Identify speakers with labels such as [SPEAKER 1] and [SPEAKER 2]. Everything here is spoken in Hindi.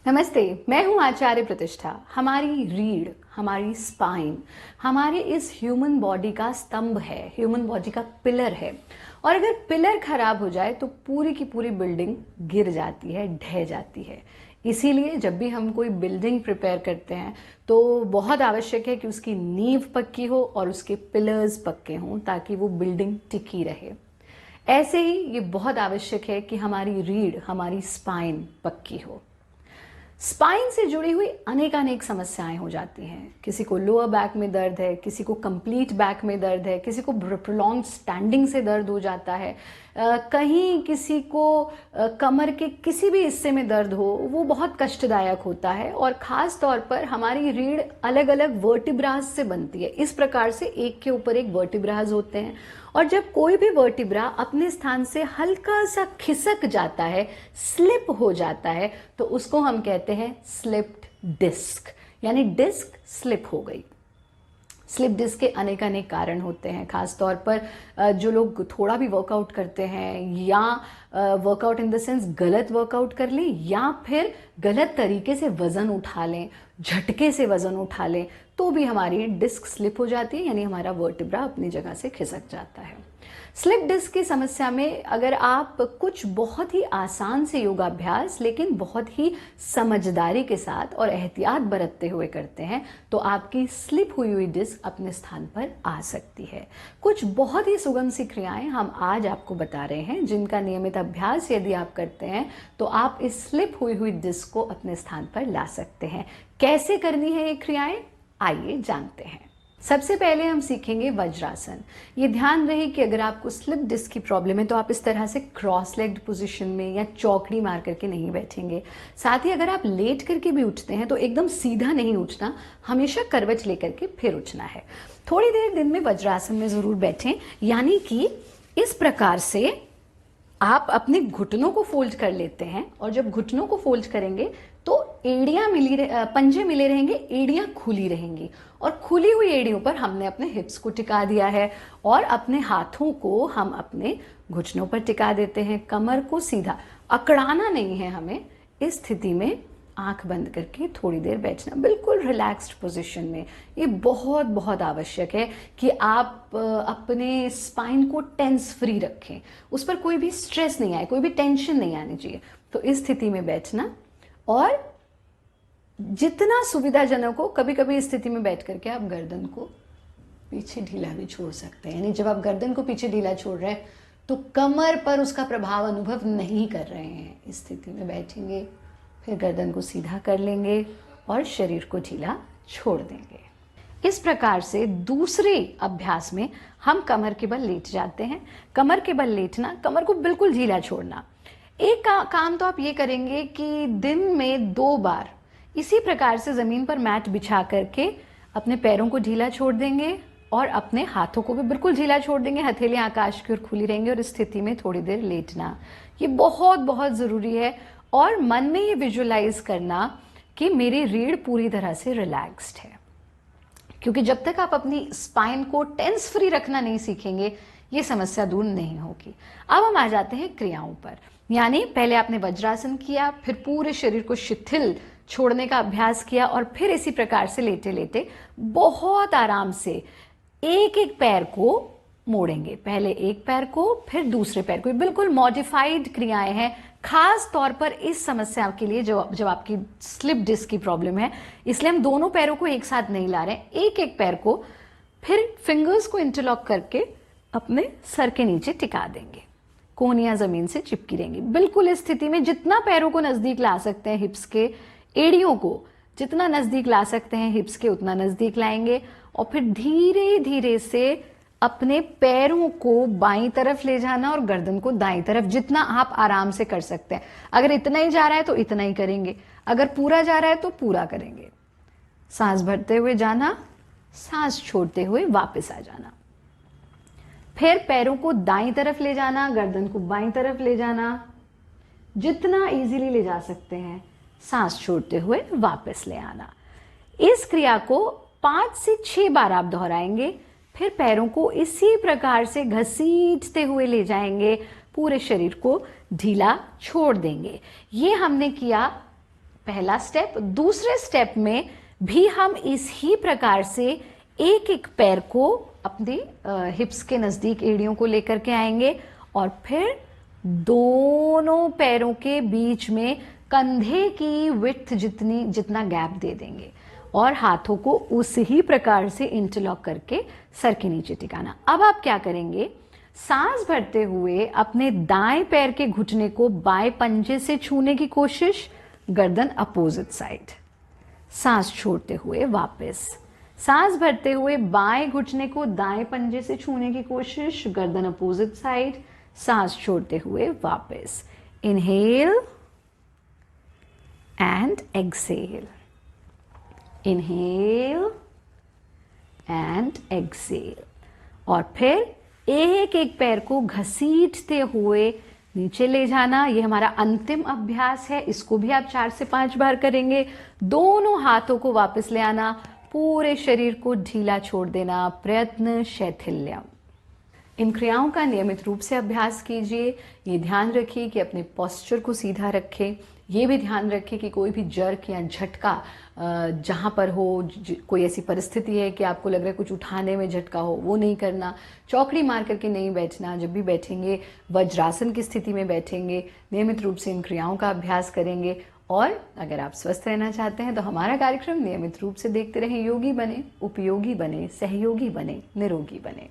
[SPEAKER 1] नमस्ते, मैं हूं आचार्य प्रतिष्ठा। हमारी रीढ़, हमारी स्पाइन हमारे इस ह्यूमन बॉडी का स्तंभ है, ह्यूमन बॉडी का पिलर है। और अगर पिलर खराब हो जाए तो पूरी की पूरी बिल्डिंग गिर जाती है, ढह जाती है। इसीलिए जब भी हम कोई बिल्डिंग प्रिपेयर करते हैं तो बहुत आवश्यक है कि उसकी नींव पक्की हो और उसके पिलर्स पक्के हों ताकि वो बिल्डिंग टिकी रहे। ऐसे ही ये बहुत आवश्यक है कि हमारी रीढ़, हमारी स्पाइन पक्की हो। स्पाइन से जुड़ी हुई अनेक समस्याएं हो जाती हैं। किसी को लोअर बैक में दर्द है, किसी को कंप्लीट बैक में दर्द है, किसी को प्रोलॉन्ग स्टैंडिंग से दर्द हो जाता है, कहीं किसी को कमर के किसी भी हिस्से में दर्द हो, वो बहुत कष्टदायक होता है। और ख़ास तौर पर हमारी रीढ़ अलग अलग वर्टिब्राज से बनती है। इस प्रकार से एक के ऊपर एक वर्टिब्राज होते हैं और जब कोई भी वर्टिब्रा अपने स्थान से हल्का सा खिसक जाता है, स्लिप हो जाता है, तो उसको हम कहते हैं स्लिप्ड डिस्क, यानी डिस्क स्लिप हो गई। स्लिप डिस्क के अनेक कारण होते हैं। खास तौर पर जो लोग थोड़ा भी वर्कआउट करते हैं या वर्कआउट इन द सेंस गलत वर्कआउट कर लें या फिर गलत तरीके से वज़न उठा लें, झटके से वज़न उठा लें, तो भी हमारी डिस्क स्लिप हो जाती है, यानी हमारा वर्टिब्रा अपनी जगह से खिसक जाता है। स्लिप डिस्क की समस्या में अगर आप कुछ बहुत ही आसान से योगाभ्यास लेकिन बहुत ही समझदारी के साथ और एहतियात बरतते हुए करते हैं तो आपकी स्लिप हुई डिस्क अपने स्थान पर आ सकती है। कुछ बहुत ही सुगम सी क्रियाएं हम आज आपको बता रहे हैं जिनका नियमित अभ्यास यदि आप करते हैं तो आप इस स्लिप हुई डिस्क को अपने स्थान पर ला सकते हैं। कैसे करनी है ये क्रियाएं, आइए जानते हैं। सबसे पहले हम सीखेंगे वज्रासन। ये ध्यान रहे कि अगर आपको स्लिप डिस्क की प्रॉब्लम है तो आप इस तरह से क्रॉस लेग्ड पोजीशन में या चौकड़ी मार करके नहीं बैठेंगे। साथ ही अगर आप लेट करके भी उठते हैं तो एकदम सीधा नहीं उठना, हमेशा करवट लेकर के फिर उठना है। थोड़ी देर दिन में वज्रासन में ज़रूर बैठें, यानी कि इस प्रकार से आप अपने घुटनों को फोल्ड कर लेते हैं और जब घुटनों को फोल्ड करेंगे तो पंजे मिले रहेंगे, एड़ियां खुली रहेंगी और खुली हुई एड़ियों पर हमने अपने हिप्स को टिका दिया है और अपने हाथों को हम अपने घुटनों पर टिका देते हैं। कमर को सीधा अकड़ाना नहीं है हमें। इस स्थिति में आंख बंद करके थोड़ी देर बैठना, बिल्कुल रिलैक्स्ड पोजीशन में। ये बहुत आवश्यक है कि आप अपने स्पाइन को टेंस फ्री रखें, उस पर कोई भी स्ट्रेस नहीं आए, कोई भी टेंशन नहीं आनी चाहिए। तो इस स्थिति में बैठना और जितना सुविधाजनक हो, कभी कभी इस स्थिति में बैठ करके आप गर्दन को पीछे ढीला भी छोड़ सकते हैं। यानी जब आप गर्दन को पीछे ढीला छोड़ रहे हैं तो कमर पर उसका प्रभाव अनुभव नहीं कर रहे हैं। इस स्थिति में बैठेंगे, फिर गर्दन को सीधा कर लेंगे और शरीर को ढीला छोड़ देंगे। इस प्रकार से दूसरे अभ्यास में हम कमर के बल लेट जाते हैं। कमर के बल लेटना, कमर को बिल्कुल ढीला छोड़ना। एक काम तो आप ये करेंगे कि दिन में 2 बार इसी प्रकार से ज़मीन पर मैट बिछा करके अपने पैरों को ढीला छोड़ देंगे और अपने हाथों को भी बिल्कुल ढीला छोड़ देंगे। हथेलियां आकाश की ओर खुली रहेंगी और इस स्थिति में थोड़ी देर लेटना, ये बहुत ज़रूरी है। और मन में ये विजुअलाइज करना कि मेरी रीढ़ पूरी तरह से रिलैक्स्ड है, क्योंकि जब तक आप अपनी स्पाइन को टेंस फ्री रखना नहीं सीखेंगे ये समस्या दूर नहीं होगी। अब हम आ जाते हैं क्रियाओं पर। यानी पहले आपने वज्रासन किया, फिर पूरे शरीर को शिथिल छोड़ने का अभ्यास किया और फिर इसी प्रकार से लेटे लेटे बहुत आराम से एक पैर को मोड़ेंगे। पहले एक पैर को, फिर दूसरे पैर को। बिल्कुल मॉडिफाइड क्रियाएं हैं, खास तौर पर इस समस्या के लिए जब आपकी स्लिप डिस्क की प्रॉब्लम है। इसलिए हम दोनों पैरों को एक साथ नहीं ला रहे हैं, एक पैर को, फिर फिंगर्स को इंटरलॉक करके अपने सर के नीचे टिका देंगे। कोहनियां जमीन से चिपकी रहेंगी। बिल्कुल इस स्थिति में जितना पैरों को नजदीक ला सकते हैं, हिप्स के एड़ियों को जितना नजदीक ला सकते हैं हिप्स के उतना नजदीक लाएंगे और फिर धीरे धीरे से अपने पैरों को बाईं तरफ ले जाना और गर्दन को दाईं तरफ, जितना आप आराम से कर सकते हैं। अगर इतना ही जा रहा है तो इतना ही करेंगे, अगर पूरा जा रहा है तो पूरा करेंगे। सांस भरते हुए जाना, सांस छोड़ते हुए वापस आ जाना। फिर पैरों को दाईं तरफ ले जाना, गर्दन को बाईं तरफ ले जाना, जितना इजीली ले जा सकते हैं। सांस छोड़ते हुए वापस ले आना। इस क्रिया को 5 से 6 बार आप दोहराएंगे। फिर पैरों को इसी प्रकार से घसीटते हुए ले जाएंगे, पूरे शरीर को ढीला छोड़ देंगे। ये हमने किया पहला स्टेप। दूसरे स्टेप में भी हम इस ही प्रकार से एक एक पैर को अपने हिप्स के नज़दीक, एड़ियों को लेकर के आएंगे और फिर दोनों पैरों के बीच में कंधे की विड्थ जितना गैप दे देंगे और हाथों को उसी ही प्रकार से इंटरलॉक करके सर के नीचे टिकाना। अब आप क्या करेंगे, सांस भरते हुए अपने दाएं पैर के घुटने को बाएं पंजे से छूने की कोशिश, गर्दन अपोजिट साइड। सांस छोड़ते हुए वापस, सांस भरते हुए बाएं घुटने को दाएं पंजे से छूने की कोशिश, गर्दन अपोजिट साइड। सांस छोड़ते हुए वापस। Inhale and exhale, inhale and exhale. और फिर एक एक पैर को घसीटते हुए नीचे ले जाना। ये हमारा अंतिम अभ्यास है, इसको भी आप 4 से 5 बार करेंगे। दोनों हाथों को वापस ले आना, पूरे शरीर को ढीला छोड़ देना, प्रयत्न शैथिल्यम। इन क्रियाओं का नियमित रूप से अभ्यास कीजिए। ये ध्यान रखिए कि अपने पोस्चर को सीधा रखें। ये भी ध्यान रखें कि कोई भी जर्क या झटका जहाँ पर हो, कोई ऐसी परिस्थिति है कि आपको लग रहा है कुछ उठाने में झटका हो, वो नहीं करना। चौकड़ी मार करके नहीं बैठना। जब भी बैठेंगे वज्रासन की स्थिति में बैठेंगे। नियमित रूप से इन क्रियाओं का अभ्यास करेंगे। और अगर आप स्वस्थ रहना चाहते हैं तो हमारा कार्यक्रम नियमित रूप से देखते रहें। योगी बने, उपयोगी बने, सहयोगी बने, निरोगी बने।